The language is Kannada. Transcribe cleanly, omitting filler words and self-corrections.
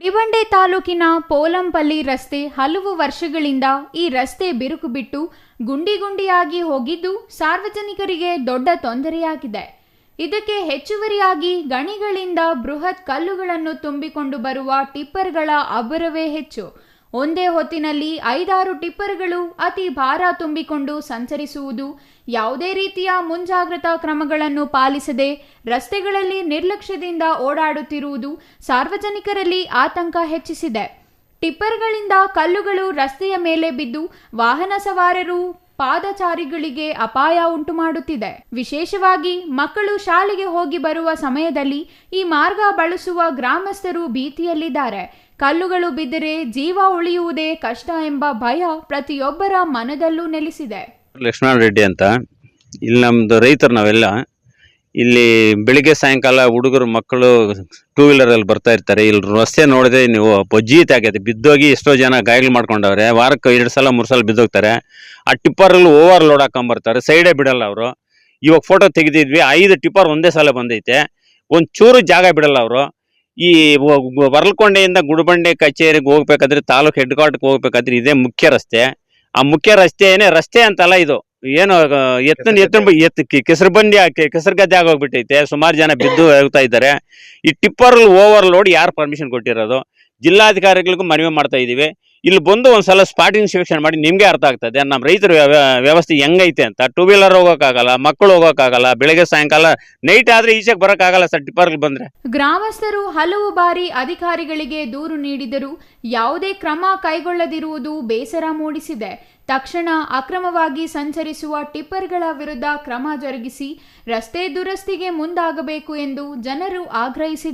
ಗುಡಿಬಂಡೆ ತಾಲೂಕಿನ ಪೋಲಂಪಲ್ಲಿ ರಸ್ತೆ ಹಲವು ವರ್ಷಗಳಿಂದ ಈ ರಸ್ತೆ ಬಿರುಕು ಬಿಟ್ಟು ಗುಂಡಿ ಗುಂಡಿಯಾಗಿ ಹೋಗಿದ್ದು ಸಾರ್ವಜನಿಕರಿಗೆ ದೊಡ್ಡ ತೊಂದರೆಯಾಗಿದೆ. ಇದಕ್ಕೆ ಹೆಚ್ಚುವರಿಯಾಗಿ ಗಣಿಗಳಿಂದ ಬೃಹತ್ ಕಲ್ಲುಗಳನ್ನು ತುಂಬಿಕೊಂಡು ಬರುವ ಟಿಪ್ಪರ್ಗಳ ಅಬ್ಬರವೇ ಹೆಚ್ಚು. ಒಂದೇ ಹೊತ್ತಿನಲ್ಲಿ 5-6 ಟಿಪ್ಪರ್ಗಳು ಅತಿ ಭಾರ ತುಂಬಿಕೊಂಡು ಸಂಚರಿಸುವುದು, ಯಾವುದೇ ರೀತಿಯ ಮುಂಜಾಗ್ರತಾ ಕ್ರಮಗಳನ್ನು ಪಾಲಿಸದೆ ರಸ್ತೆಗಳಲ್ಲಿ ನಿರ್ಲಕ್ಷ್ಯದಿಂದ ಓಡಾಡುತ್ತಿರುವುದು ಸಾರ್ವಜನಿಕರಲ್ಲಿ ಆತಂಕ ಹೆಚ್ಚಿಸಿದೆ. ಟಿಪ್ಪರ್ಗಳಿಂದ ಕಲ್ಲುಗಳು ರಸ್ತೆಯ ಮೇಲೆ ಬಿದ್ದು ವಾಹನ ಸವಾರರು, ಪಾದಚಾರಿಗಳಿಗೆ ಅಪಾಯ ಉಂಟು ಮಾಡುತ್ತಿದೆ. ವಿಶೇಷವಾಗಿ ಮಕ್ಕಳು ಶಾಲೆಗೆ ಹೋಗಿ ಬರುವ ಸಮಯದಲ್ಲಿ ಈ ಮಾರ್ಗ ಬಳಸುವ ಗ್ರಾಮಸ್ಥರು ಭೀತಿಯಲ್ಲಿದ್ದಾರೆ. ಕಲ್ಲುಗಳು ಬಿದ್ದರೆ ಜೀವ ಉಳಿಯುವುದೇ ಕಷ್ಟ ಎಂಬ ಭಯ ಪ್ರತಿಯೊಬ್ಬರ ಮನದಲ್ಲೂ ನೆಲೆಸಿದೆ. ಲಕ್ಷ್ಮಣ ರೆಡ್ಡಿ ಅಂತ, ಇಲ್ಲಿ ನಮ್ದು ರೈತರು ನಾವೆಲ್ಲ. ಇಲ್ಲಿ ಬೆಳಿಗ್ಗೆ ಸಾಯಂಕಾಲ ಹುಡುಗರು ಮಕ್ಕಳು 2 ವೀಲರಲ್ಲಿ ಬರ್ತಾ ಇರ್ತಾರೆ. ಇಲ್ಲಿ ರಸ್ತೆ ನೋಡಿದ್ರೆ ನೀವು ಬೊಜ್ಜೀತ ಆಗೈತೆ, ಬಿದ್ದೋಗಿ ಎಷ್ಟೋ ಜನ ಗಾಯಗಳು ಮಾಡ್ಕೊಂಡವ್ರೆ. ವಾರಕ್ಕೆ 2 ಸಲ 3 ಸಲ ಬಿದ್ದೋಗ್ತಾರೆ. ಆ ಟಿಪ್ಪರಲ್ಲಿ ಓವರ್ ಲೋಡ್ ಹಾಕೊಂಬರ್ತಾರೆ, ಸೈಡೇ ಬಿಡಲ್ಲ ಅವರು. ಇವಾಗ ಫೋಟೋ ತೆಗೆದಿದ್ವಿ, 5 ಟಿಪ್ಪರ್ ಒಂದೇ ಸಲ ಬಂದೈತೆ, ಒಂದು ಚೂರು ಜಾಗ ಬಿಡಲ್ಲ ಅವರು. ಈ ಹೊರಲ್ಕೊಂಡೆಯಿಂದ ಗುಡಿಬಂಡೆ ಕಚೇರಿಗೆ ಹೋಗ್ಬೇಕಾದ್ರೆ, ತಾಲೂಕು ಹೆಡ್ ಕ್ವಾರ್ಟರ್ಗೆ ಹೋಗ್ಬೇಕಾದ್ರೆ ಇದೇ ಮುಖ್ಯ ರಸ್ತೆ. ಆ ಮುಖ್ಯ ರಸ್ತೆ ರಸ್ತೆ ಅಂತಲ್ಲ, ಇದು ಏನು ಕೆಸರು ಬಂಡಿ ಕೆಸರು ಗದ್ದೆ ಆಗೋಗ್ಬಿಟ್ಟೈತೆ. ಸುಮಾರು ಜನ ಬಿದ್ದು ಹೋಗ್ತಾ ಇದ್ದಾರೆ. ಈ ಟಿಪ್ಪರ್ ಓವರ್ ಲೋಡ್ ಯಾರು ಪರ್ಮಿಷನ್ ಕೊಟ್ಟಿರೋದು? ಜಿಲ್ಲಾಧಿಕಾರಿಗಳಿಗೂ ಮನವಿ ಮಾಡ್ತಾ ಇದೀವಿ. ಇಲ್ಲಿ ಬಂದು ಒಂದ್ಸಲ ಸ್ಪಾಟ್ ಇನ್ಸ್ಪೆಕ್ಷನ್ ಮಾಡಿ ನಿಮ್ಗೆ ಅರ್ಥ ಆಗ್ತದೆ ನಮ್ಮ ರೈತರ ವ್ಯವಸ್ಥೆ ಹೆಂಗೈತೆ ಅಂತ. 2 ವೀಲರ್ ಹೋಗೋಕ್ಕಾಗಲ್ಲ, ಮಕ್ಕಳು ಹೋಗೋಕ್ಕಾಗಲ್ಲ, ಬೆಳಗ್ಗೆ ಸಾಯಂಕಾಲ ನೈಟ್ ಆದ್ರೆ ಈಚೆಗೆ ಬರೋಕ್ಕಾಗಲ್ಲ ಸರ್ ಟಿಪ್ಪರ್ ಬಂದ್ರೆ. ಗ್ರಾಮಸ್ಥರು ಹಲವು ಬಾರಿ ಅಧಿಕಾರಿಗಳಿಗೆ ದೂರು ನೀಡಿದರೂ ಯಾವುದೇ ಕ್ರಮ ಕೈಗೊಳ್ಳದಿರುವುದು ಬೇಸರ ಮೂಡಿಸಿದೆ. ತಕ್ಷಣ ಅಕ್ರಮವಾಗಿ ಸಂಚರಿಸುವ ಟಿಪ್ಪರ್ಗಳ ವಿರುದ್ಧ ಕ್ರಮ ಜರುಗಿಸಿ ರಸ್ತೆ ದುರಸ್ತಿಗೆ ಮುಂದಾಗಬೇಕು ಎಂದು ಜನರು ಆಗ್ರಹಿಸಿದ್ದಾರೆ.